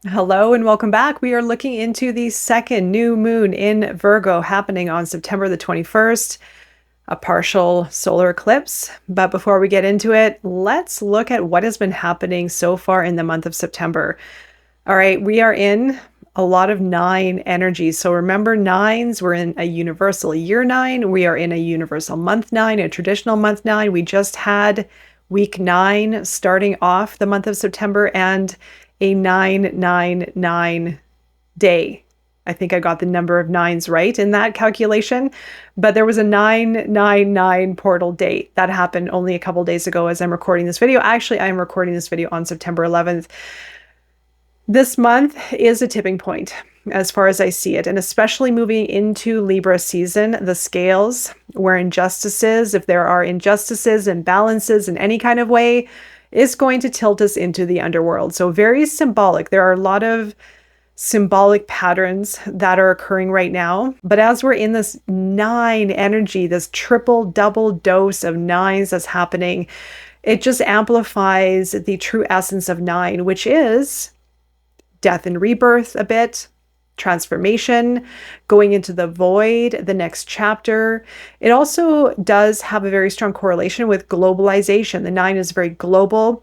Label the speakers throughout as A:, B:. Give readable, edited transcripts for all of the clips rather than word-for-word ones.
A: Hello and welcome back. We are looking into the second new moon in Virgo happening on September the 21st, a partial solar eclipse. But before we get into it, let's look at what has been happening so far in the month of September. All right, we are in a lot of nine energies. So remember, nines, we're in a universal year nine. We are in a universal month nine, a traditional month nine. We just had week nine starting off the month of September and a 999 day. I think I got the number of nines right in that calculation, but there was a 999 portal date that happened only a couple days ago as I'm recording this video. Actually, I'm recording this video on September 11th. This month is a tipping point as far as I see it, and especially moving into Libra season, the scales where injustices, if there are injustices, imbalances in any kind of way, is going to tilt us into the underworld. So very symbolic. There are a lot of symbolic patterns that are occurring right now. But as we're in this nine energy, this triple double dose of nines that's happening, it just amplifies the true essence of nine, which is death and rebirth a bit, transformation, going into the void, the next chapter. It also does have a very strong correlation with globalization. The nine is very global,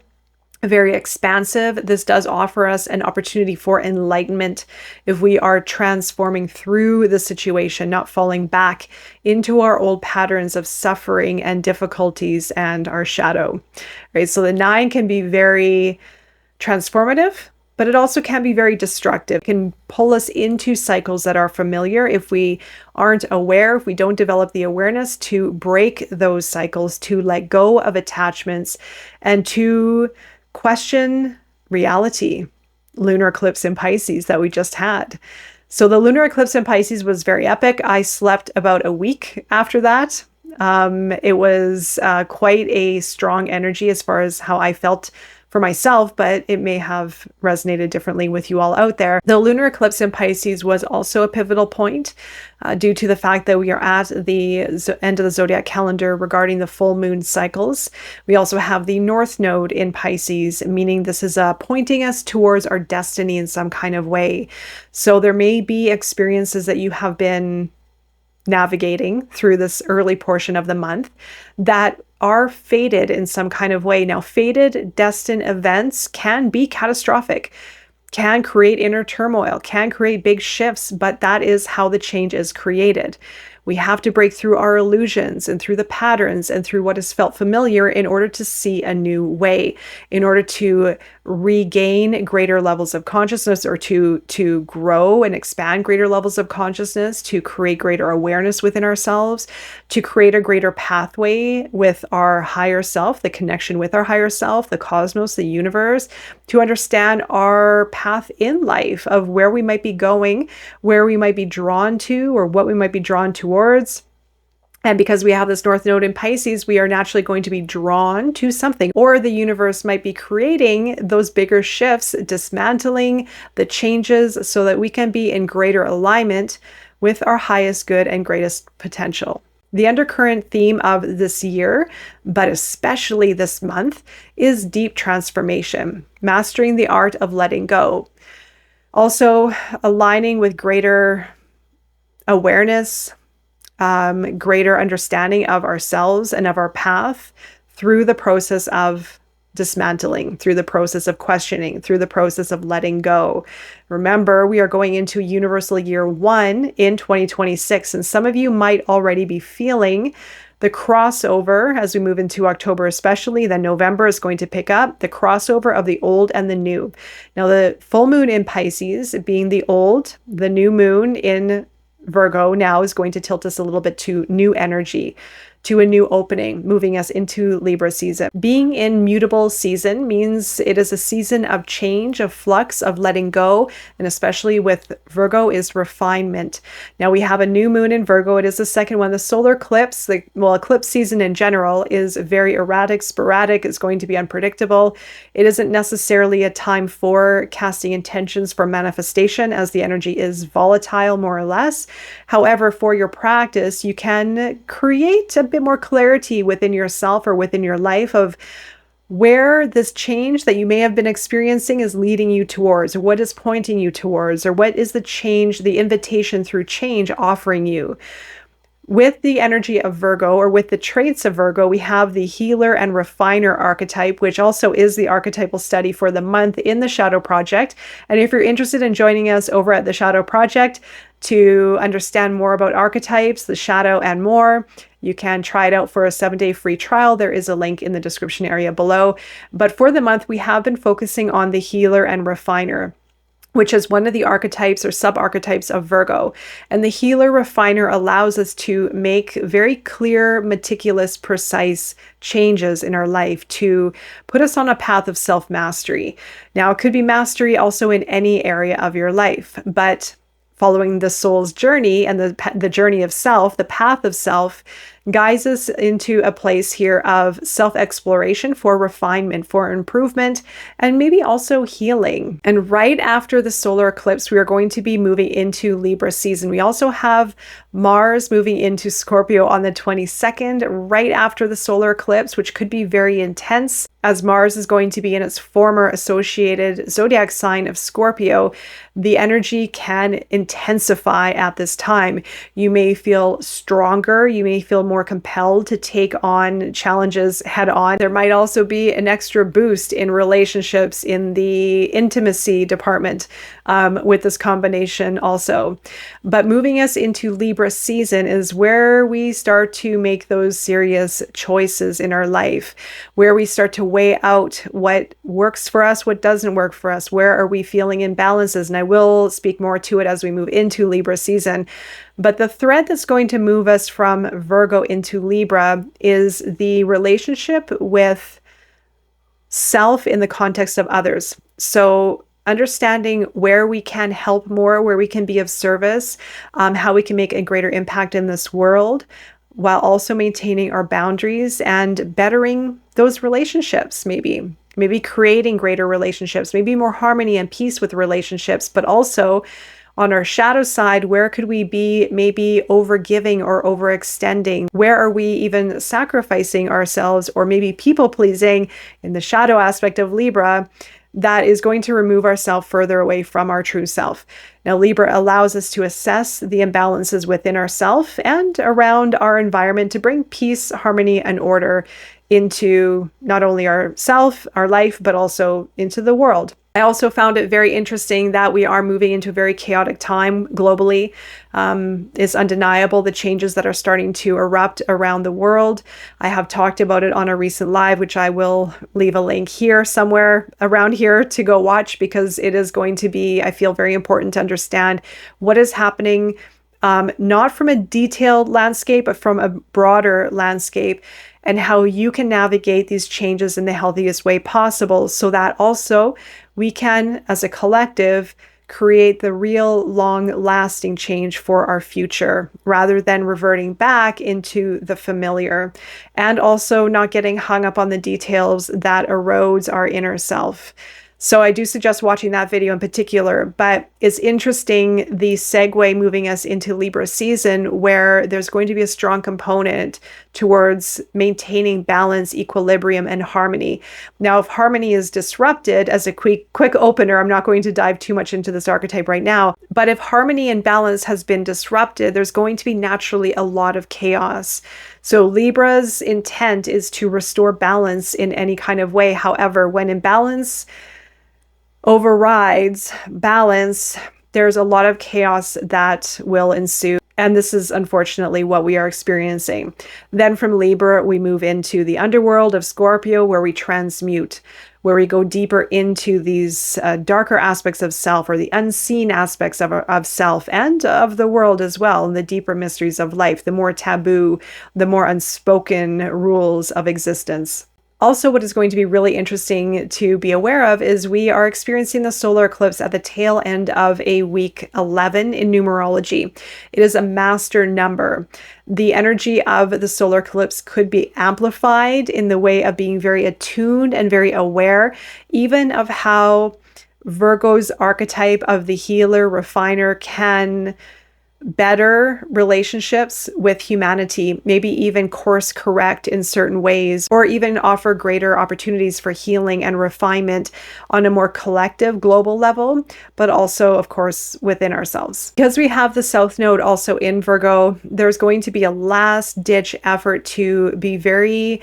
A: very expansive. This does offer us an opportunity for enlightenment if we are transforming through the situation, not falling back into our old patterns of suffering and difficulties and our shadow, right? So the nine can be very transformative, but it also can be very destructive. It can pull us into cycles that are familiar if we aren't aware, if we don't develop the awareness to break those cycles, to let go of attachments, and to question reality. Lunar eclipse in Pisces that we just had. So the lunar eclipse in Pisces was very epic. I slept about a week after that. It was quite a strong energy as far as how I felt for myself, but it may have resonated differently with you all out there. The lunar eclipse in Pisces was also a pivotal point due to the fact that we are at the end of the zodiac calendar regarding the full moon cycles. We also have the North Node in Pisces, meaning this is pointing us towards our destiny in some kind of way. So there may be experiences that you have been navigating through this early portion of the month that are fated in some kind of way. Now, fated, destined events can be catastrophic, can create inner turmoil, can create big shifts, but that is how the change is created. We have to break through our illusions and through the patterns and through what has felt familiar in order to see a new way, in order to regain greater levels of consciousness, or to grow and expand greater levels of consciousness, to create greater awareness within ourselves, to create a greater pathway with our higher self, the connection with our higher self, the cosmos, the universe, to understand our path in life of where we might be going, where we might be drawn to, or what we might be drawn towards. And because we have this North Node in Pisces, we are naturally going to be drawn to something, or the universe might be creating those bigger shifts, dismantling the changes so that we can be in greater alignment with our highest good and greatest potential. The undercurrent theme of this year, but especially this month, is deep transformation, mastering the art of letting go. Also aligning with greater awareness, greater understanding of ourselves and of our path through the process of dismantling, through the process of questioning, through the process of letting go. Remember, we are going into universal year one in 2026, and some of you might already be feeling the crossover as we move into October, especially. Then November is going to pick up the crossover of the old and the new. Now, the full moon in Pisces being the old, the new moon in Virgo now is going to tilt us a little bit to new energy, to a new opening, moving us into Libra season. Being in mutable season means it is a season of change, of flux, of letting go, and especially with Virgo is refinement. Now we have a new moon in Virgo. It is the second one. The solar eclipse, eclipse season in general is very erratic, sporadic. It's going to be unpredictable. It isn't necessarily a time for casting intentions for manifestation, as the energy is volatile, more or less. However, for your practice, you can create a bit more clarity within yourself or within your life of where this change that you may have been experiencing is leading you towards, or what is pointing you towards, or what is the change, the invitation through change offering you. With the energy of Virgo, or with the traits of Virgo, we have the healer and refiner archetype, which also is the archetypal study for the month in the Shadow Project. And if you're interested in joining us over at the Shadow Project to understand more about archetypes, the shadow, and more, you can try it out for a 7-day free trial. There is a link in the description area below. But for the month, we have been focusing on the healer and refiner, which is one of the archetypes or sub-archetypes of Virgo. And the healer refiner allows us to make very clear, meticulous, precise changes in our life to put us on a path of self-mastery. Now, it could be mastery also in any area of your life, but following the soul's journey and the journey of self, the path of self, guides us into a place here of self-exploration for refinement, for improvement, and maybe also healing. And right after the solar eclipse, we are going to be moving into Libra season. We also have Mars moving into Scorpio on the 22nd, right after the solar eclipse, which could be very intense, as Mars is going to be in its former associated zodiac sign of Scorpio. The energy can intensify at this time. You may feel stronger. You may feel more compelled to take on challenges head on. There might also be an extra boost in relationships in the intimacy department with this combination also. But moving us into Libra season is where we start to make those serious choices in our life, where we start to weigh out what works for us, what doesn't work for us, where are we feeling imbalances. And I will speak more to it as we move into Libra season. But the thread that's going to move us from Virgo into Libra is the relationship with self in the context of others. So understanding where we can help more, where we can be of service, how we can make a greater impact in this world, while also maintaining our boundaries and bettering those relationships, maybe creating greater relationships, maybe more harmony and peace with relationships, but also on our shadow side, where could we be maybe overgiving or overextending? Where are we even sacrificing ourselves or maybe people pleasing in the shadow aspect of Libra that is going to remove ourselves further away from our true self? Now, Libra allows us to assess the imbalances within ourselves and around our environment to bring peace, harmony, and order into not only ourself, our life, but also into the world. I also found it very interesting that we are moving into a very chaotic time globally. It's undeniable the changes that are starting to erupt around the world. I have talked about it on a recent live, which I will leave a link here somewhere around here to go watch, because it is going to be, I feel, very important to understand what is happening, not from a detailed landscape, but from a broader landscape, and how you can navigate these changes in the healthiest way possible, so that also we can, as a collective, create the real long-lasting change for our future, rather than reverting back into the familiar, and also not getting hung up on the details that erodes our inner self. So I do suggest watching that video in particular, but it's interesting, the segue moving us into Libra season, where there's going to be a strong component towards maintaining balance, equilibrium, and harmony. Now, if harmony is disrupted, as a quick opener, I'm not going to dive too much into this archetype right now, but if harmony and balance has been disrupted, there's going to be naturally a lot of chaos. So Libra's intent is to restore balance in any kind of way. However, when imbalance overrides balance, there's a lot of chaos that will ensue. And this is unfortunately what we are experiencing. Then from Libra, we move into the underworld of Scorpio, where we transmute, where we go deeper into these darker aspects of self, or the unseen aspects of self and of the world as well, and the deeper mysteries of life, the more taboo, the more unspoken rules of existence. Also, what is going to be really interesting to be aware of is we are experiencing the solar eclipse at the tail end of a week 11 in numerology. It is a master number. The energy of the solar eclipse could be amplified in the way of being very attuned and very aware, even of how Virgo's archetype of the healer, refiner can better relationships with humanity, maybe even course correct in certain ways, or even offer greater opportunities for healing and refinement on a more collective global level, but also, of course, within ourselves. Because we have the South Node also in Virgo, there's going to be a last ditch effort to be very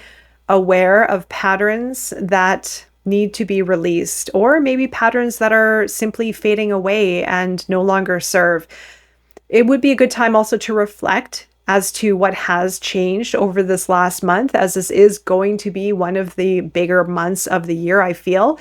A: aware of patterns that need to be released, or maybe patterns that are simply fading away and no longer serve. It would be a good time also to reflect as to what has changed over this last month, as this is going to be one of the bigger months of the year, I feel.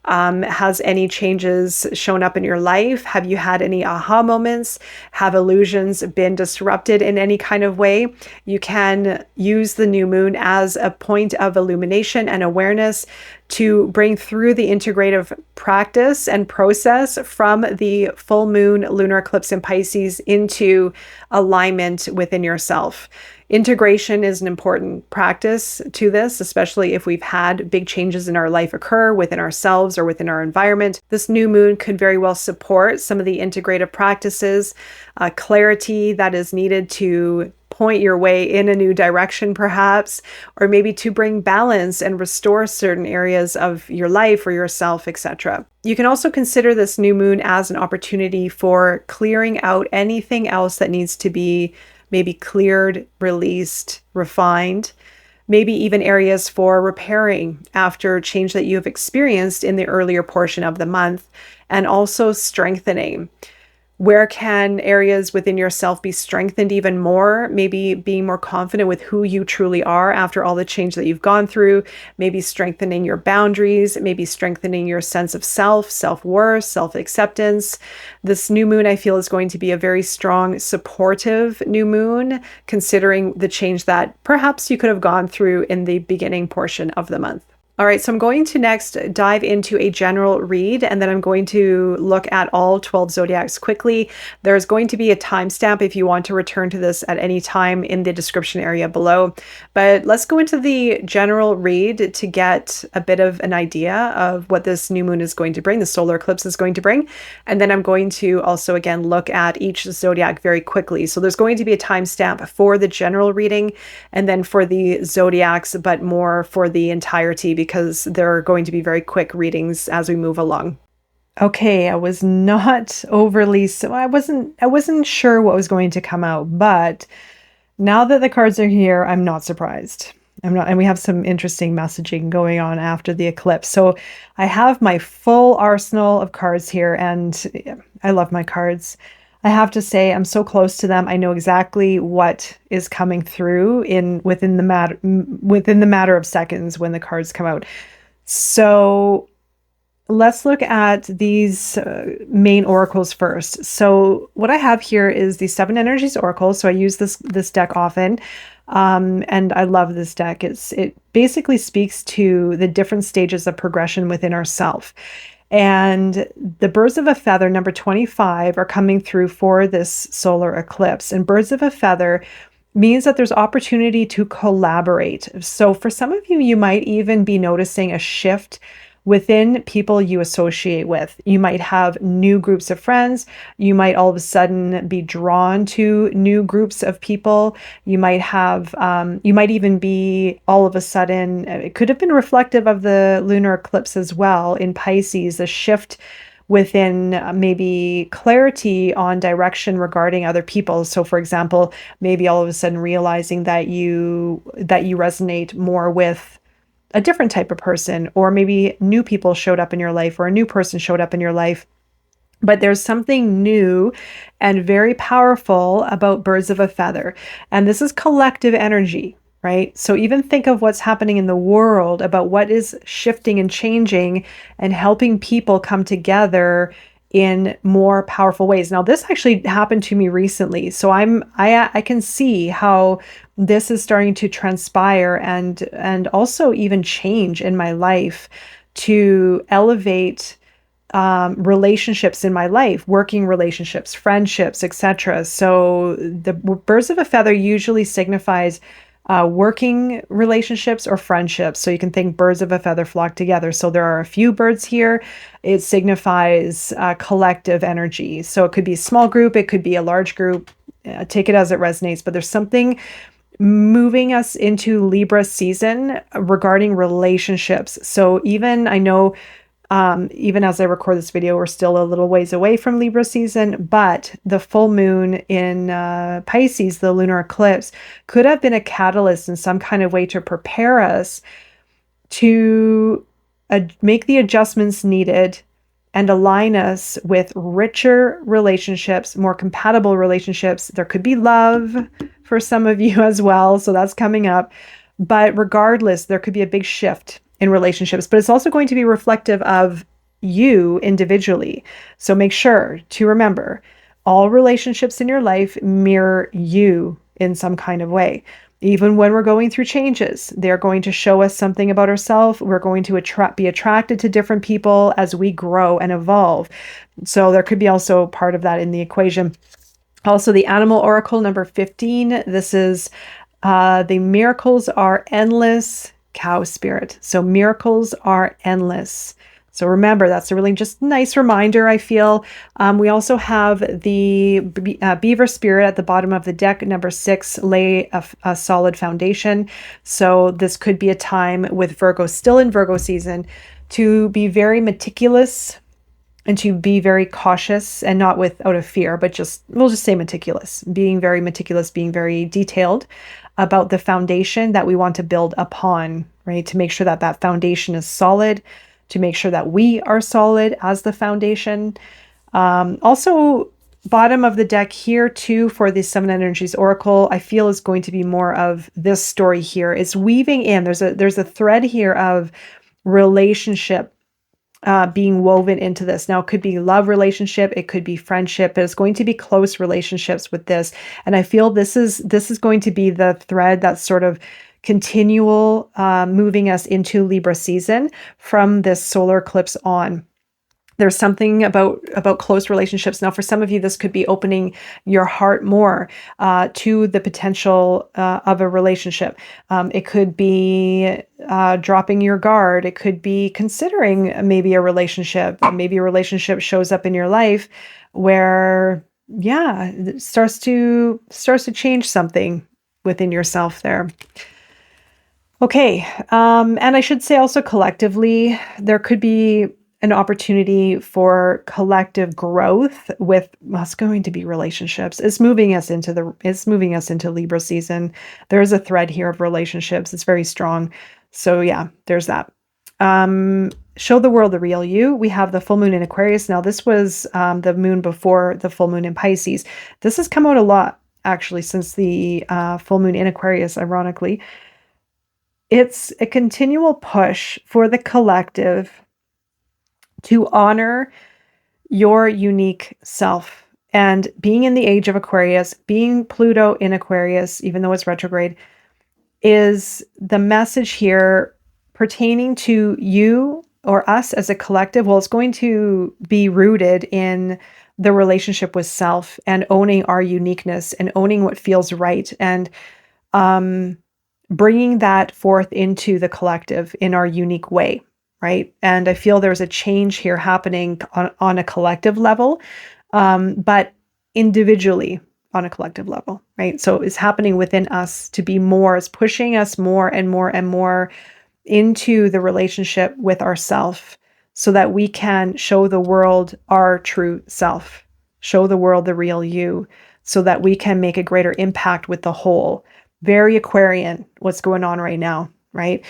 A: Has any changes shown up in your life? Have you had any aha moments? Have illusions been disrupted in any kind of way? You can use the new moon as a point of illumination and awareness to bring through the integrative practice and process from the full moon lunar eclipse in Pisces into alignment within yourself. Integration is an important practice to this, especially if we've had big changes in our life occur within ourselves or within our environment. This new moon could very well support some of the integrative practices, clarity that is needed to point your way in a new direction, perhaps, or maybe to bring balance and restore certain areas of your life or yourself, etc. You can also consider this new moon as an opportunity for clearing out anything else that needs to be maybe cleared, released, refined, maybe even areas for repairing after change that you have experienced in the earlier portion of the month, and also strengthening. Where can areas within yourself be strengthened even more? Maybe being more confident with who you truly are after all the change that you've gone through, maybe strengthening your boundaries, maybe strengthening your sense of self, self-worth, self-acceptance. This new moon, I feel, is going to be a very strong, supportive new moon, considering the change that perhaps you could have gone through in the beginning portion of the month. All right, so I'm going to next dive into a general read, and then I'm going to look at all 12 zodiacs quickly. There's going to be a timestamp if you want to return to this at any time in the description area below. But let's go into the general read to get a bit of an idea of what this new moon is going to bring, the solar eclipse is going to bring. And then I'm going to also, again, look at each zodiac very quickly. So there's going to be a timestamp for the general reading, and then for the zodiacs, but more for the entirety, because there are going to be very quick readings as we move along. Okay, I was not overly, so I wasn't sure what was going to come out, but now that the cards are here, I'm not surprised. I'm not, and we have some interesting messaging going on after the eclipse. So I have my full arsenal of cards here, and I love my cards. I have to say, I'm so close to them. I know exactly what is coming through within the matter of seconds when the cards come out. So let's look at these main oracles first. So what I have here is the Seven Energies Oracle. So I use this deck often, and I love this deck. It basically speaks to the different stages of progression within ourself. And the birds of a feather, number 25, are coming through for this solar eclipse. And birds of a feather means that there's opportunity to collaborate. So for some of you, you might even be noticing a shift within people you associate with. You might have new groups of friends. You might all of a sudden be drawn to new groups of people. You might have, you might even be all of a sudden, it could have been reflective of the lunar eclipse as well in Pisces, a shift within maybe clarity on direction regarding other people. So for example, maybe all of a sudden realizing that you resonate more with a different type of person, or maybe new people showed up in your life, or a new person showed up in your life. But there's something new and very powerful about birds of a feather. And this is collective energy, right? So even think of what's happening in the world, about what is shifting and changing and helping people come together in more powerful ways. Now, this actually happened to me recently. So I can see how this is starting to transpire and also even change in my life to elevate relationships in my life, working relationships, friendships, etc. So the birds of a feather usually signifies working relationships or friendships. So you can think birds of a feather flock together. So there are a few birds here. It signifies collective energy. So it could be a small group, it could be a large group, take it as it resonates, but there's something moving us into Libra season regarding relationships. So even I know, even as I record this video, we're still a little ways away from Libra season, but the full moon in Pisces, the lunar eclipse, could have been a catalyst in some kind of way to prepare us to make the adjustments needed and align us with richer relationships, more compatible relationships. There could be love for some of you as well, so that's coming up. But regardless, there could be a big shift in relationships, but it's also going to be reflective of you individually. So make sure to remember, all relationships in your life mirror you in some kind of way. Even when we're going through changes, they're going to show us something about ourselves. We're going to be attracted to different people as we grow and evolve. So there could be also part of that in the equation. Also, the animal oracle number 15. This is the miracles are endless cow spirit. So miracles are endless. So remember, that's a really just nice reminder, I feel. We also have the beaver spirit at the bottom of the deck, number 6, lay a solid foundation. So this could be a time with Virgo, still in Virgo season, to be very meticulous and to be very cautious, and not out of fear, but we'll just say meticulous, being very meticulous, being very detailed about the foundation that we want to build upon, right? To make sure that that foundation is solid, to make sure that we are solid as the foundation. Also, bottom of the deck here too, for the Seven Energies Oracle, I feel is going to be more of this story here. It's weaving in, there's a thread here of relationship being woven into this. Now, it could be love relationship, it could be friendship, but it's going to be close relationships with this. And I feel this is going to be the thread that's sort of continual, moving us into Libra season from this solar eclipse on. There's something about close relationships. Now, for some of you, this could be opening your heart more to the potential of a relationship. It could be dropping your guard. It could be considering maybe a relationship. Maybe a relationship shows up in your life where, yeah, it starts to change something within yourself there. Okay, and I should say also collectively, there could be an opportunity for collective growth with what's going to be relationships. It's moving us into Libra season. There is a thread here of relationships. It's very strong. So yeah, there's that. Show the world the real you. We have the full moon in Aquarius. Now this was the moon before the full moon in Pisces. This has come out a lot actually since the full moon in Aquarius, ironically. It's a continual push for the collective to honor your unique self. And being in the age of Aquarius, being Pluto in Aquarius, even though it's retrograde, is the message here pertaining to you or us as a collective. Well, it's going to be rooted in the relationship with self and owning our uniqueness and owning what feels right, and bringing that forth into the collective in our unique way, right? And I feel there's a change here happening on a collective level, but individually on a collective level, right? So it's happening within us to be more, it's pushing us more and more and more into the relationship with ourself, so that we can show the world our true self, show the world the real you, so that we can make a greater impact with the whole. Very Aquarian, what's going on right now, right?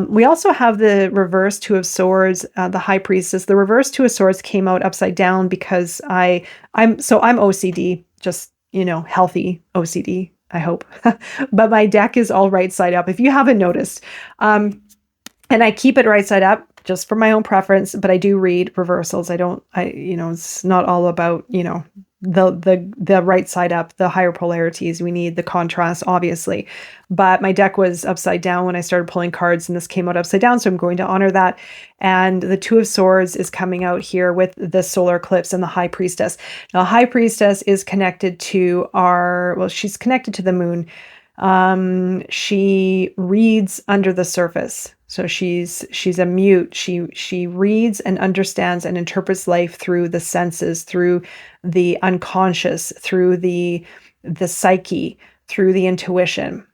A: We also have the reverse Two of Swords, the High Priestess. The reverse Two of Swords came out upside down because I'm OCD, just, healthy OCD, I hope. But my deck is all right side up, if you haven't noticed. And I keep it right side up just for my own preference, but I do read reversals. It's not all about, the right side up, the higher polarities. We need the contrast, obviously. But my deck was upside down when I started pulling cards, and this came out upside down, so I'm going to honor that. And the Two of Swords is coming out here with the solar eclipse and the High Priestess. Now, High Priestess is connected to she's connected to the moon. She reads under the surface. So she's a mute. She reads and understands and interprets life through the senses, through the unconscious, through the the psyche, through the intuition.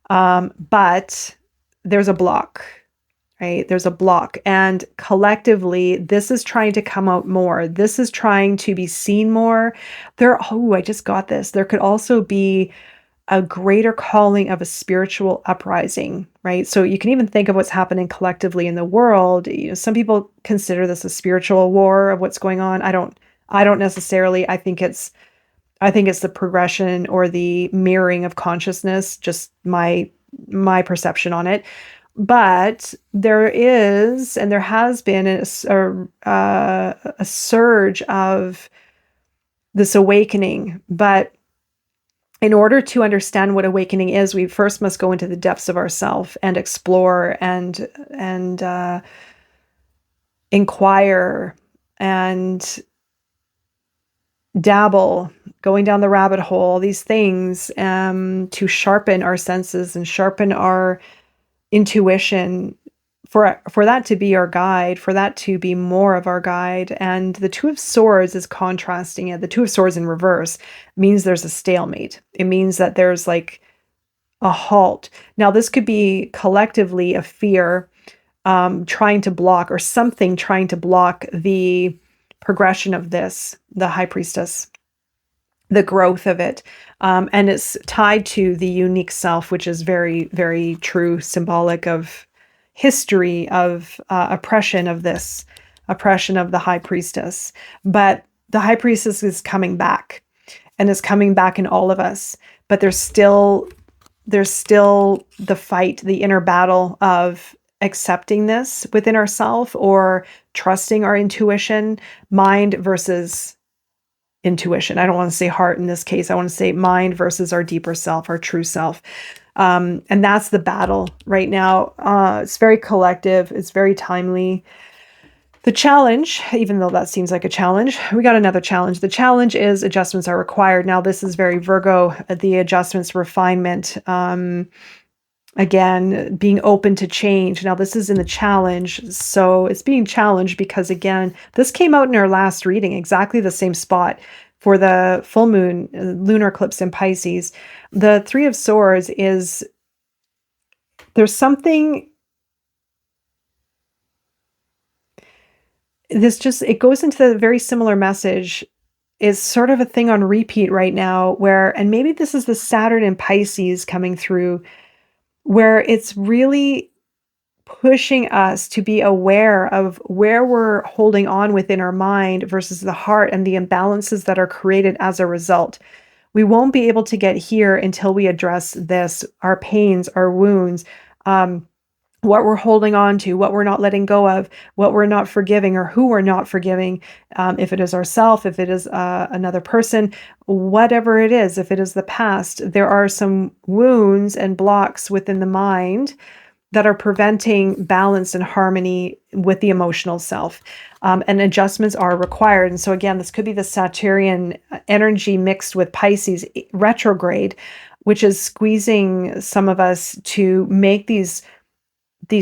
A: But there's a block, right? There's a block. And collectively, this is trying to come out more. This is trying to be seen more. I just got this. There could also be a greater calling of a spiritual uprising, right? So you can even think of what's happening collectively in the world. Some people consider this a spiritual war of what's going on. I don't necessarily. I think it's the progression or the mirroring of consciousness, just my perception on it. But there is, and there has been a surge of this awakening. But in order to understand what awakening is, we first must go into the depths of ourself and explore and inquire and dabble, going down the rabbit hole, these things, to sharpen our senses and sharpen our intuition, for that to be our guide, for that to be more of our guide. And the Two of Swords is contrasting it. The Two of Swords in reverse means there's a stalemate. It means that there's like a halt. Now, this could be collectively a fear trying to block, or something trying to block the progression of this, the High Priestess, the growth of it. And it's tied to the unique self, which is very, very true, symbolic of history of oppression of the High Priestess. But the High Priestess is coming back, and is coming back in all of us. But there's still the fight, the inner battle of accepting this within ourselves, or trusting our intuition, mind versus intuition. I don't want to say heart in this case. I want to say mind versus our deeper self, our true self. And that's the battle right now. It's very collective. It's very timely. The challenge, even though that seems like a challenge, we got another challenge. The challenge is adjustments are required. Now, this is very Virgo, the adjustments, refinement, again, being open to change. Now, this is in the challenge. So it's being challenged because, again, this came out in our last reading, exactly the same spot for the full moon, lunar eclipse in Pisces. The Three of Swords is, there's something, it goes into the very similar message, is sort of a thing on repeat right now where, and maybe this is the Saturn in Pisces coming through, where it's really pushing us to be aware of where we're holding on within our mind versus the heart, and the imbalances that are created as a result. We won't be able to get here until we address this, our pains, our wounds, what we're holding on to, what we're not letting go of, what we're not forgiving, or who we're not forgiving, if it is ourself, if it is another person, whatever it is, if it is the past. There are some wounds and blocks within the mind that are preventing balance and harmony with the emotional self, and adjustments are required. And so again, this could be the Saturnian energy mixed with Pisces retrograde, which is squeezing some of us to make these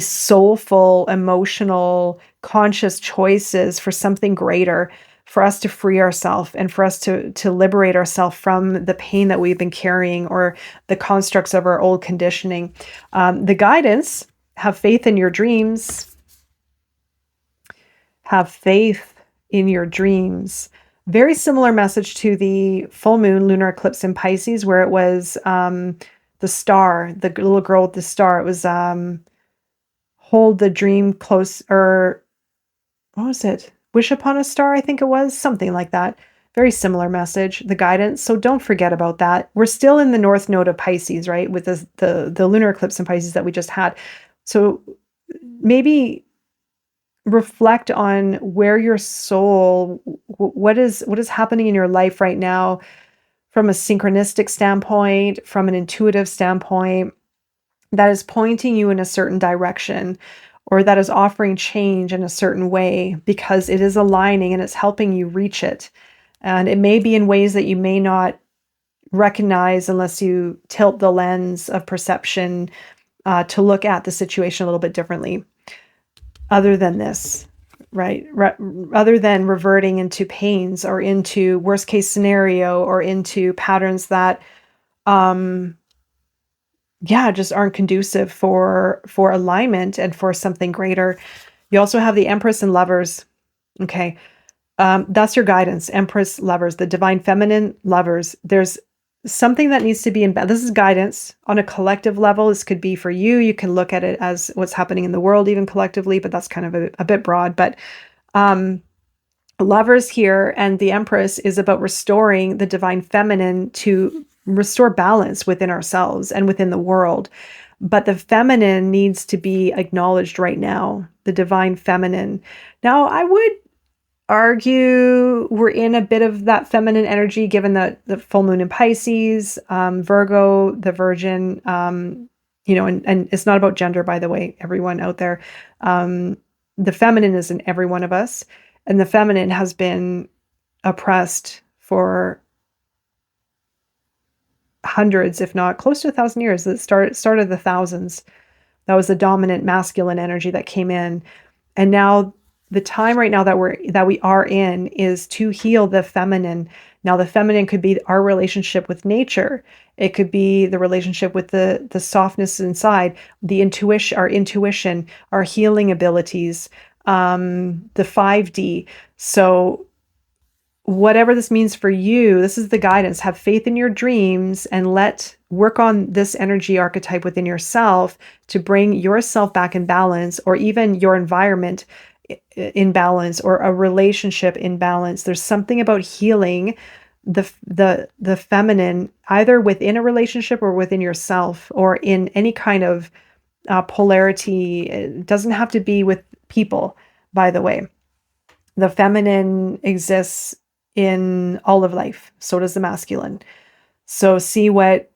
A: soulful, emotional, conscious choices for something greater, for us to free ourselves and for us to liberate ourselves from the pain that we've been carrying, or the constructs of our old conditioning. The guidance, have faith in your dreams. Have faith in your dreams. Very similar message to the full moon lunar eclipse in Pisces, where it was the star, the little girl with the star. It was hold the dream close, or what was it? Wish upon a star, I think it was, something like that. Very similar message, the guidance. So don't forget about that. We're still in the North Node of Pisces, right? With the lunar eclipse in Pisces that we just had. So maybe reflect on where your soul, what is happening in your life right now, from a synchronistic standpoint, from an intuitive standpoint, that is pointing you in a certain direction, or that is offering change in a certain way, because it is aligning and it's helping you reach it. And it may be in ways that you may not recognize unless you tilt the lens of perception to look at the situation a little bit differently. Other than this, right? Other than reverting into pains or into worst case scenario or into patterns that, um, yeah, just aren't conducive for alignment and for something greater. You also have the Empress and Lovers. Okay. That's your guidance, Empress, Lovers, the divine feminine, Lovers. There's something that needs to be in. This is guidance on a collective level. This could be for you. You can look at it as what's happening in the world, even collectively, but that's kind of a bit broad. But um, Lovers here and the Empress is about restoring the divine feminine to restore balance within ourselves and within the world. But the feminine needs to be acknowledged right now, the divine feminine. Now, I would argue we're in a bit of that feminine energy given the full moon in Pisces, Virgo, the Virgin, and it's not about gender, by the way, everyone out there. The feminine is in every one of us, and the feminine has been oppressed for hundreds, if not close to 1,000 years. It started the thousands. That was the dominant masculine energy that came in. And now the time right now that we are in is to heal the feminine. Now the feminine could be our relationship with nature. It could be the relationship with the softness inside, our intuition, our healing abilities, the 5D. So whatever this means for you, this is the guidance. Have faith in your dreams and work on this energy archetype within yourself to bring yourself back in balance, or even your environment in balance, or a relationship in balance. There's something about healing the feminine, either within a relationship or within yourself, or in any kind of polarity. It doesn't have to be with people, by the way. The feminine exists in all of life. So does the masculine. So see what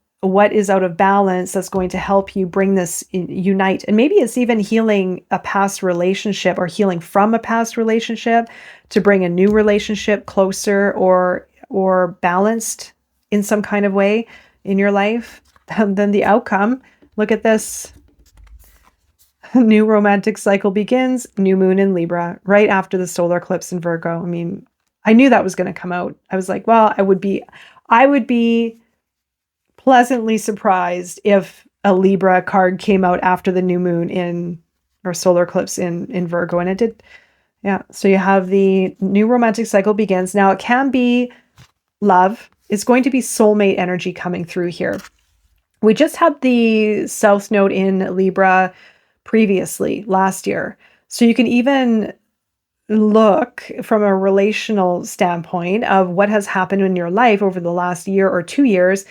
A: is out of balance that's going to help you bring this unite. And maybe it's even healing a past relationship, or healing from a past relationship to bring a new relationship closer or balanced in some kind of way in your life. And then the outcome, look at this. New romantic cycle begins, new moon in Libra, right after the solar eclipse in Virgo. I mean, I knew that was going to come out. I was like, well, I would be pleasantly surprised if a Libra card came out after the new moon or solar eclipse in Virgo. And it did. Yeah. So you have the new romantic cycle begins. Now it can be love. It's going to be soulmate energy coming through here. We just had the South Node in Libra previously last year. So you can even look from a relational standpoint of what has happened in your life over the last year or 2 years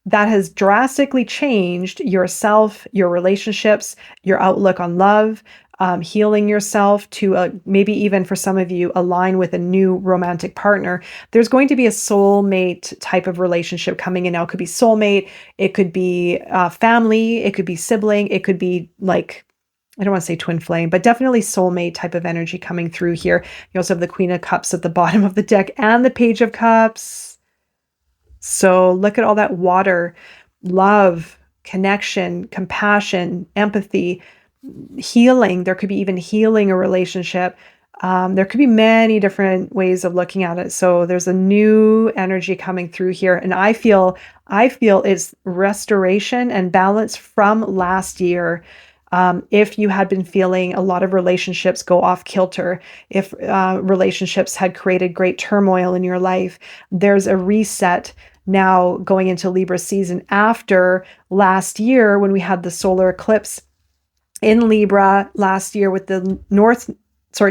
A: that has drastically changed yourself, your relationships, your outlook on love, healing yourself to maybe even for some of you align with a new romantic partner. There's going to be a soulmate type of relationship coming in now. It could be soulmate, it could be family, it could be sibling, it could be like, I don't want to say twin flame, but definitely soulmate type of energy coming through here. You also have the Queen of Cups at the bottom of the deck and the Page of Cups. So look at all that water, love, connection, compassion, empathy, healing. There could be even healing a relationship. There could be many different ways of looking at it. So there's a new energy coming through here. And I feel it's restoration and balance from last year. If you had been feeling a lot of relationships go off kilter, if relationships had created great turmoil in your life, there's a reset now going into Libra season after last year when we had the solar eclipse in Libra last year with the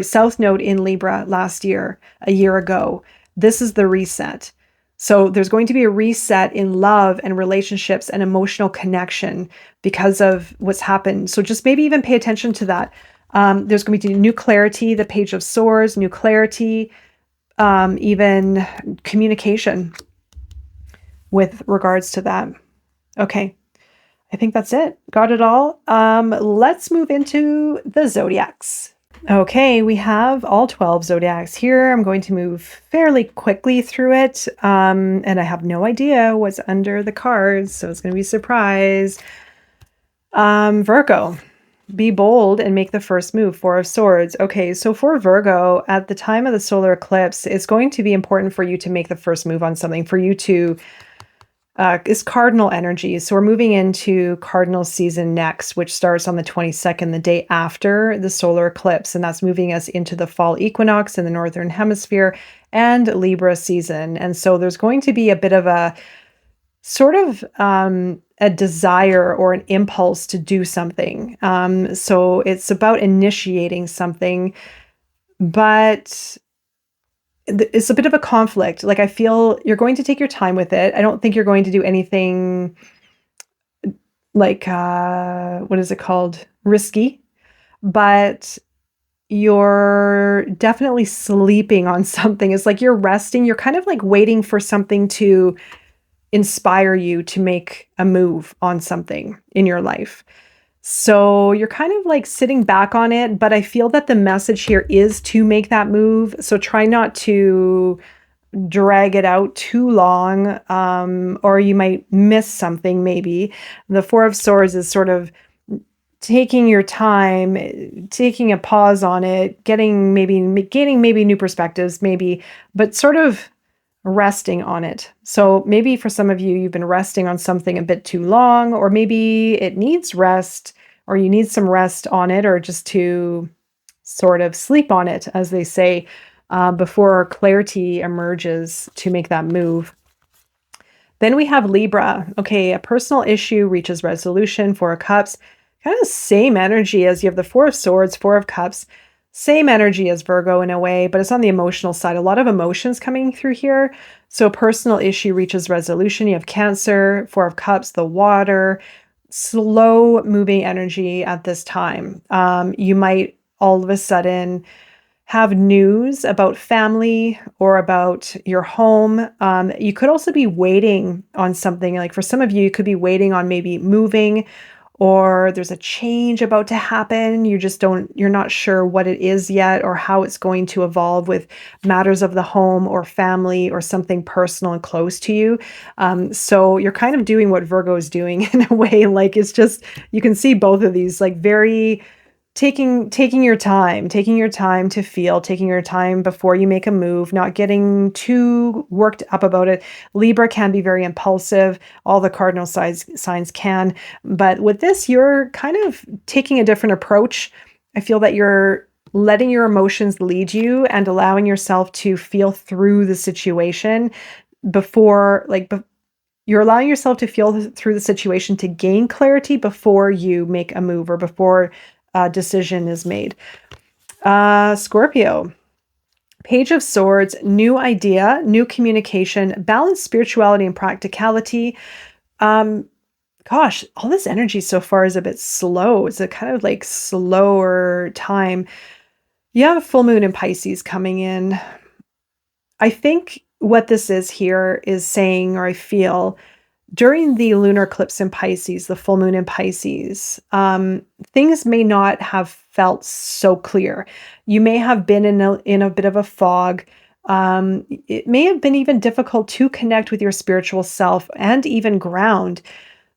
A: South Node in Libra last year, a year ago. This is the reset. So there's going to be a reset in love and relationships and emotional connection because of what's happened. So just maybe even pay attention to that. There's going to be new clarity, the Page of Swords, new clarity, even communication with regards to that. Okay, I think that's it. Got it all. Let's move into the zodiacs. Okay, we have all 12 zodiacs here. I'm going to move fairly quickly through it. And I have no idea what's under the cards, so it's going to be a surprise. Virgo. Be bold and make the first move. Four of Swords. Okay, so for Virgo, at the time of the solar eclipse, it's going to be important for you to make the first move on something, for you to is cardinal energy. So we're moving into cardinal season next, which starts on the 22nd, the day after the solar eclipse. And that's moving us into the fall equinox in the northern hemisphere and Libra season. And so there's going to be a bit of a sort of a desire or an impulse to do something. So it's about initiating something, but it's a bit of a conflict. Like, I feel you're going to take your time with it. I don't think you're going to do anything like, what is it called? Risky, but you're definitely sleeping on something. It's like you're resting. You're kind of like waiting for something to inspire you to make a move on something in your life. So you're kind of like sitting back on it, but I feel that the message here is to make that move. So try not to drag it out too long, or you might miss something maybe. The Four of Swords is sort of taking your time, taking a pause on it, gaining maybe new perspectives, maybe, but sort of resting on it. So maybe for some of you, you've been resting on something a bit too long, or maybe it needs rest, or you need some rest on it, or just to sort of sleep on it, as they say, before clarity emerges to make that move. Then we have Libra. Okay, a personal issue reaches resolution. Four of Cups. Kind of the same energy as you have the Four of Swords, Four of Cups. Same energy as Virgo in a way, but it's on the emotional side. A lot of emotions coming through here. So personal issue reaches resolution. You have Cancer, Four of Cups, the water, slow moving energy at this time. You might all of a sudden have news about family or about your home. You could also be waiting on something. Like for some of you, you could be waiting on maybe moving, or there's a change about to happen. You're not sure what it is yet or how it's going to evolve with matters of the home or family or something personal and close to you. So you're kind of doing what Virgo is doing in a way. Like, it's just, you can see both of these, like, very taking your time to feel, taking your time before you make a move, not getting too worked up about it. Libra can be very impulsive. All the cardinal signs can. But with this, you're kind of taking a different approach. I feel that you're letting your emotions lead you and allowing yourself to feel through the situation before, you're allowing yourself to feel through the situation to gain clarity before you make a move or before a decision is made. Scorpio, Page of Swords, new idea, new communication, balance spirituality and practicality. Gosh, all this energy so far is a bit slow. It's a kind of like slower time. You have a full moon in Pisces coming in. I think what this is here is saying, or I feel, during the lunar eclipse in Pisces, the full moon in Pisces, things may not have felt so clear. You may have been in a bit of a fog. It may have been even difficult to connect with your spiritual self and even ground.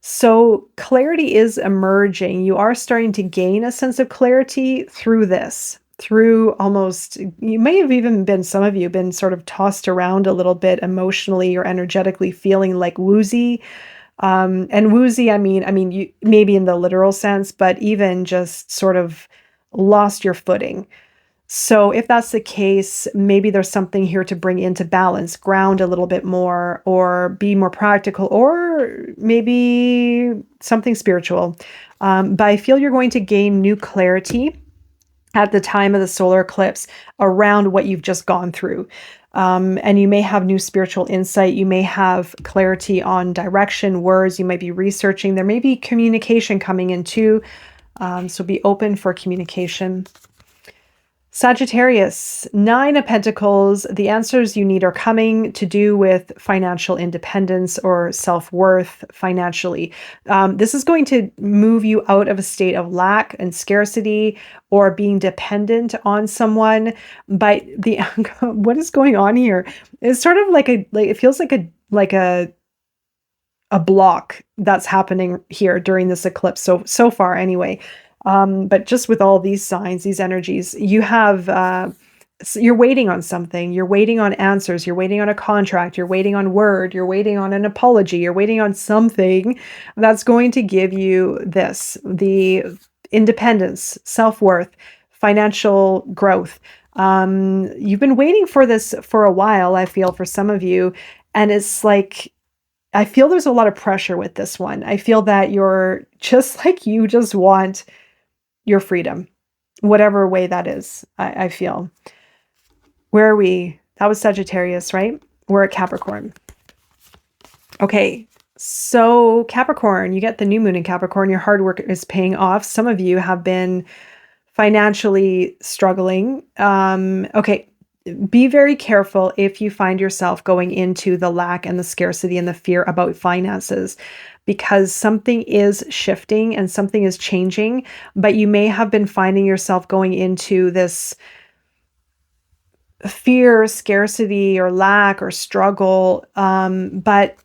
A: So clarity is emerging. You are starting to gain a sense of clarity through this. Through almost, you may have even been, some of you have been sort of tossed around a little bit emotionally or energetically, feeling like woozy. And woozy, I mean, you maybe in the literal sense, but even just sort of lost your footing. So if that's the case, maybe there's something here to bring into balance, ground a little bit more, or be more practical, or maybe something spiritual. But I feel you're going to gain new clarity at the time of the solar eclipse around what you've just gone through. And you may have new spiritual insight. You may have clarity on direction, words. You might be researching. There may be communication coming in too. So be open for communication. Sagittarius, Nine of Pentacles. The answers you need are coming, to do with financial independence or self-worth financially. This is going to move you out of a state of lack and scarcity or being dependent on someone. But what is going on here is sort of it feels like a block that's happening here during this eclipse. So far anyway. But just with all these signs, these energies, you have, you're waiting on something. You're waiting on answers. You're waiting on a contract. You're waiting on word. You're waiting on an apology. You're waiting on something that's going to give you this, the independence, self-worth, financial growth. You've been waiting for this for a while, I feel, for some of you. And it's like, I feel there's a lot of pressure with this one. I feel that you're just like, you just want your freedom, whatever way that is, I feel. Where are we? That was Sagittarius, right? We're at Capricorn. Okay, so Capricorn, you get the new moon in Capricorn. Your hard work is paying off. Some of you have been financially struggling. Okay, be very careful if you find yourself going into the lack and the scarcity and the fear about finances, because something is shifting and something is changing, but you may have been finding yourself going into this fear, scarcity, or lack, or struggle. But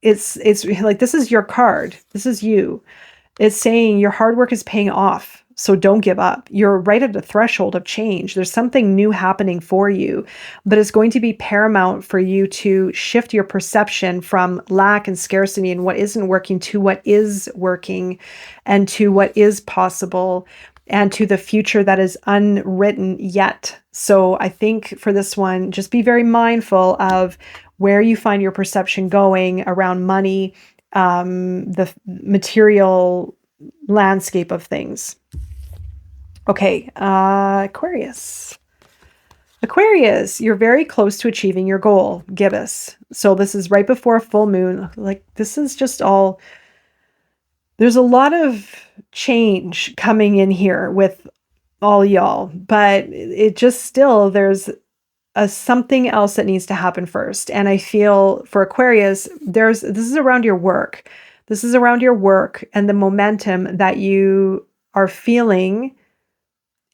A: it's like, this is your card. This is you. It's saying your hard work is paying off. So don't give up. You're right at the threshold of change. There's something new happening for you, but it's going to be paramount for you to shift your perception from lack and scarcity and what isn't working to what is working, and to what is possible, and to the future that is unwritten yet. So I think for this one, just be very mindful of where you find your perception going around money, the material landscape of things. Okay, Aquarius. Aquarius, you're very close to achieving your goal, gibbous. So this is right before a full moon. Like, this is just all, there's a lot of change coming in here with all y'all, but it just still, there's something else that needs to happen first. And I feel for Aquarius, this is around your work. This is around your work and the momentum that you are feeling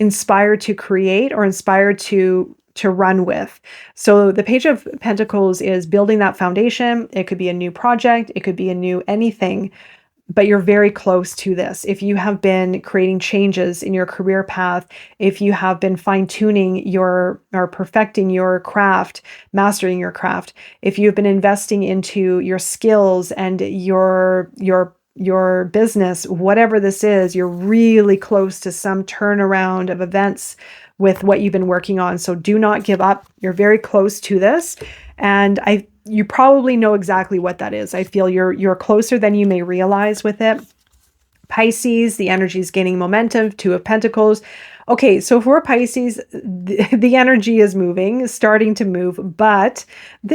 A: inspired to create or inspired to run with. So the Page of Pentacles is building that foundation. It could be a new project. It could be a new anything, but you're very close to this. If you have been creating changes in your career path, if you have been fine-tuning or perfecting your craft, mastering your craft, if you've been investing into your skills and your business, whatever this is, you're really close to some turnaround of events with what you've been working on. So do not give up. You're very close to this. And you probably know exactly what that is. I feel you're closer than you may realize with it. Pisces, the energy is gaining momentum, Two of Pentacles. Okay, so for Pisces, the energy is moving, starting to move, but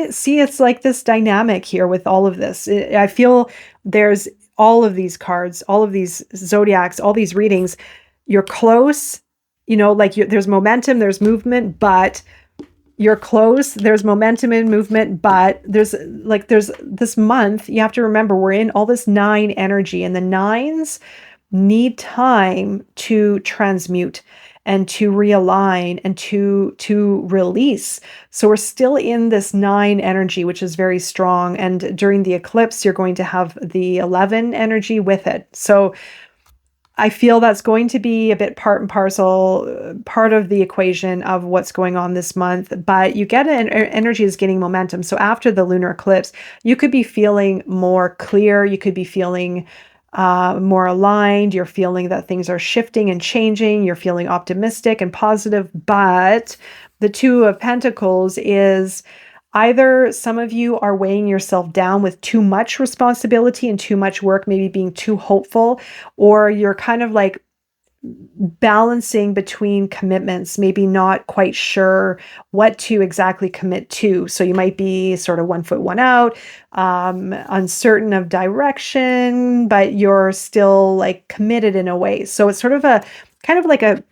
A: see, it's like this dynamic here with all of this. I feel there's all of these cards, all of these zodiacs, all these readings, you're close, like there's momentum, there's movement, but you're close, there's momentum and movement, but there's this month, you have to remember, we're in all this 9 energy, and the 9s need time to transmute and to realign and to release. So we're still in this 9 energy, which is very strong. And during the eclipse, you're going to have the 11 energy with it. So I feel that's going to be a bit part and parcel, part of the equation of what's going on this month. But you get energy is getting momentum. So after the lunar eclipse, you could be feeling more clear. You could be feeling more aligned. You're feeling that things are shifting and changing. You're feeling optimistic and positive. But the Two of Pentacles is either some of you are weighing yourself down with too much responsibility and too much work, maybe being too hopeful, or you're kind of like balancing between commitments, maybe not quite sure what to exactly commit to. So you might be sort of one foot, one out, uncertain of direction, but you're still like committed in a way. So it's sort of a kind of like a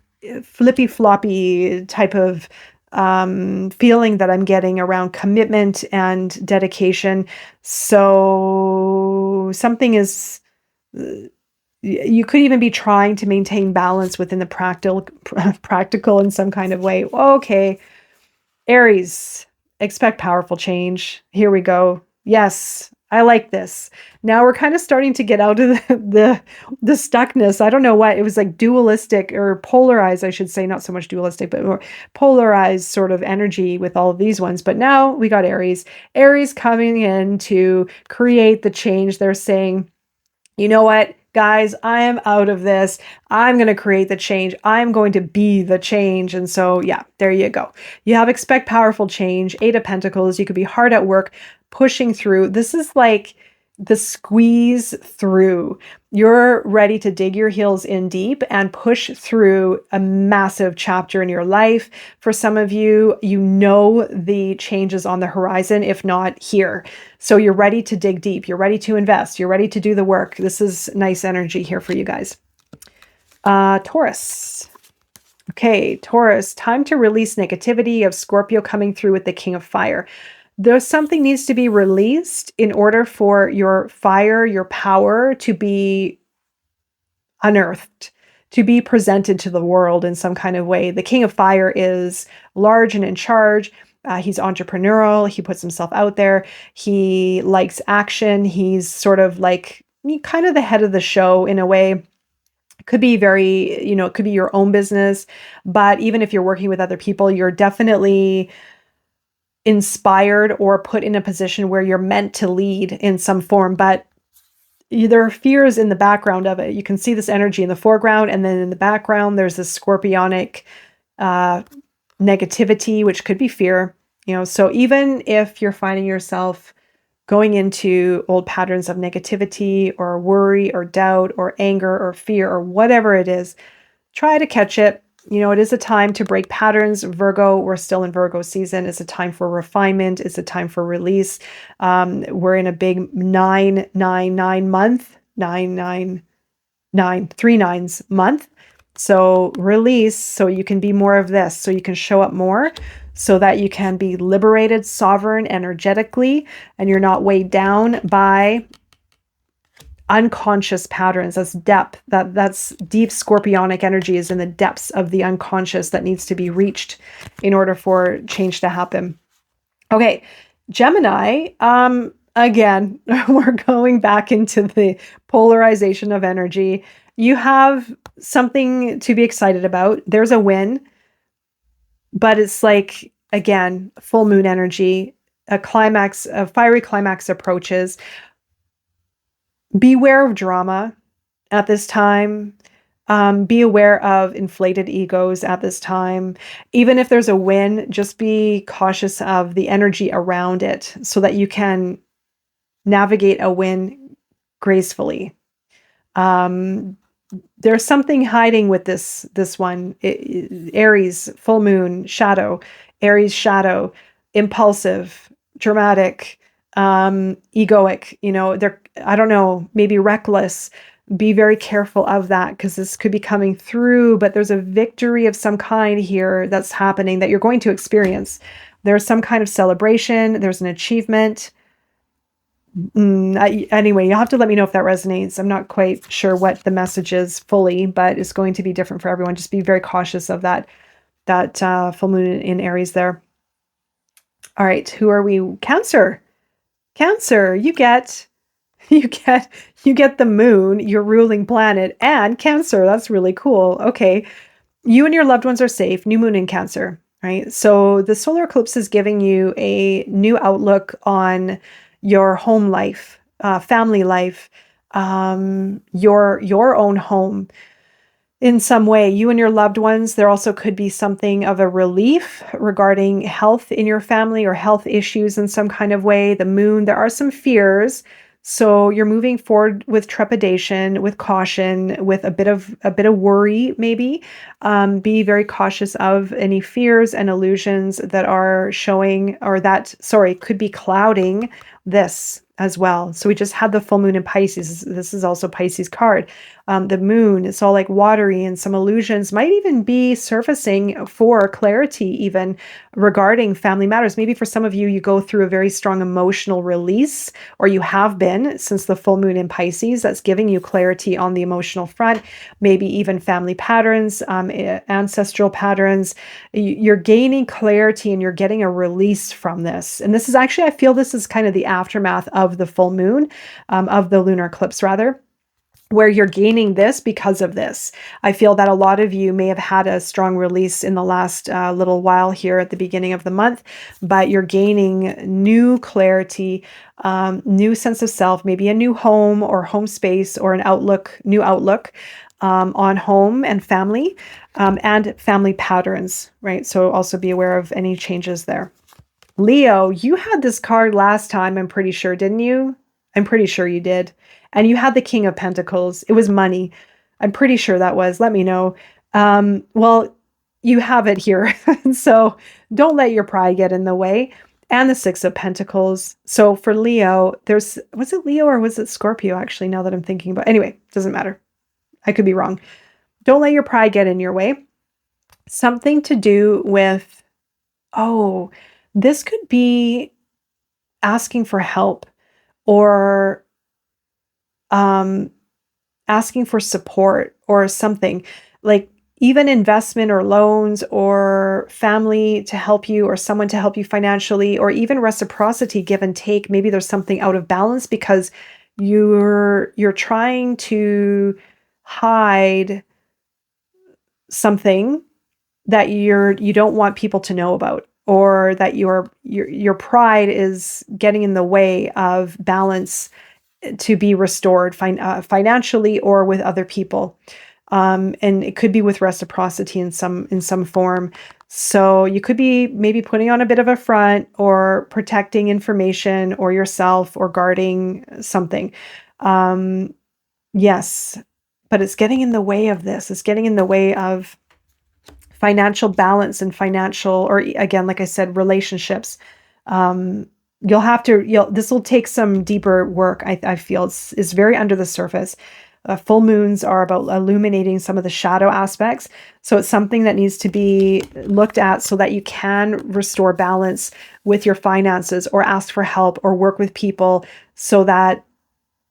A: flippy floppy type of feeling that I'm getting around commitment and dedication. So something is, you could even be trying to maintain balance within the practical in some kind of way. Okay, Aries, expect powerful change. Here we go. Yes, I like this. Now we're kind of starting to get out of the stuckness. I don't know what it was, like dualistic or polarized, I should say, not so much dualistic, but more polarized sort of energy with all of these ones. But now we got Aries. Aries coming in to create the change. They're saying, you know what, guys, I am out of this. I'm going to create the change. I'm going to be the change. And so, yeah, there you go. You have expect powerful change, 8 of Pentacles. You could be hard at work, pushing through. This is like the squeeze through. You're ready to dig your heels in deep and push through a massive chapter in your life. For some of you, you know the changes on the horizon, if not here. So you're ready to dig deep. You're ready to invest. You're ready to do the work. This is nice energy here for you guys. Taurus. Okay, Taurus, time to release negativity of Scorpio coming through with the King of Fire. There's something needs to be released in order for your fire, your power to be unearthed, to be presented to the world in some kind of way. The King of Fire is large and in charge. He's entrepreneurial. He puts himself out there. He likes action. He's sort of like kind of the head of the show in a way. Could be very, it could be your own business, but even if you're working with other people, you're definitely inspired or put in a position where you're meant to lead in some form, but there are fears in the background of it. You can see this energy in the foreground, and then in the background, there's this scorpionic negativity, which could be fear. So even if you're finding yourself going into old patterns of negativity or worry or doubt or anger or fear or whatever it is, try to catch it. It is a time to break patterns. Virgo, we're still in Virgo season. It's a time for refinement. It's a time for release. We're in a big 999 month, 999, 3 nines month. So release, so you can be more of this, so you can show up more, so that you can be liberated, sovereign, energetically, and you're not weighed down by unconscious patterns. That's depth. That's deep scorpionic energy is in the depths of the unconscious that needs to be reached in order for change to happen. Okay, Gemini, again, we're going back into the polarization of energy. You have something to be excited about. There's a win, but it's like, again, full moon energy, a fiery climax approaches. Beware of drama at this time. Be aware of inflated egos at this time. Even if there's a win, just be cautious of the energy around it so that you can navigate a win gracefully. There's something hiding with this one. Aries, full moon, shadow. Aries, shadow, impulsive, dramatic, egoic, I don't know, maybe reckless. Be very careful of that, because this could be coming through, but there's a victory of some kind here that's happening that you're going to experience. There's some kind of celebration. There's an achievement. Anyway, you'll have to let me know if that resonates. I'm not quite sure what the message is fully, but it's going to be different for everyone. Just be very cautious of that full moon in Aries there. All right, who are we? Cancer. Cancer, you get the moon, your ruling planet, and Cancer. That's really cool. Okay. You and your loved ones are safe. New moon in Cancer, right? So the solar eclipse is giving you a new outlook on your home life, family life, your own home. In some way, you and your loved ones, there also could be something of a relief regarding health in your family or health issues in some kind of way. The moon, there are some fears. So you're moving forward with trepidation, with caution, with a bit of worry, maybe. Be very cautious of any fears and illusions that are showing, or could be clouding this as well. So we just had the full moon in Pisces. This is also Pisces card. The moon, it's all like watery, and some illusions might even be surfacing for clarity, even regarding family matters. Maybe for some of you, you go through a very strong emotional release, or you have been since the full moon in Pisces. That's giving you clarity on the emotional front, maybe even family patterns, ancestral patterns. You're gaining clarity and you're getting a release from this. And this is actually, I feel this is kind of the aftermath of the full moon, of the lunar eclipse rather, where you're gaining this because of this. I feel that a lot of you may have had a strong release in the last little while here at the beginning of the month, but you're gaining new clarity, new sense of self, maybe a new home or home space, or an outlook, new outlook on home and family patterns, right? So also be aware of any changes there. Leo, you had this card last time, I'm pretty sure, didn't you? I'm pretty sure you did. And you had the King of Pentacles. It was money. I'm pretty sure that was. Let me know. Well, you have it here. So don't let your pride get in the way. And the Six of Pentacles. So for Leo, was it Leo or was it Scorpio, actually, now that I'm thinking about it? Anyway, doesn't matter. I could be wrong. Don't let your pride get in your way. Something to do with, oh, this could be asking for help, or asking for support, or something like even investment or loans, or family to help you, or someone to help you financially, or even reciprocity, give and take. Maybe there's something out of balance because you're trying to hide something that you don't want people to know about, or that your pride is getting in the way of balance to be restored financially or with other people. And it could be with reciprocity in some form. So you could be maybe putting on a bit of a front, or protecting information or yourself, or guarding something. Yes, but it's getting in the way of this. It's getting in the way of financial balance and financial, or again, like I said, relationships. This will take some deeper work. I feel it's very under the surface. Full moons are about illuminating some of the shadow aspects. So it's something that needs to be looked at so that you can restore balance with your finances, or ask for help, or work with people, so that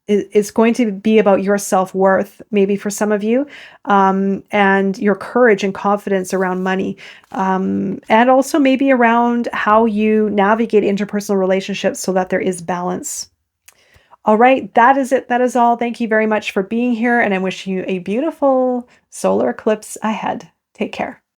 A: it's going to be about your self-worth, maybe for some of you, and your courage and confidence around money, and also maybe around how you navigate interpersonal relationships so that there is balance. All right, that is it. That is all. Thank you very much for being here, and I'm wishing you a beautiful solar eclipse ahead. Take care.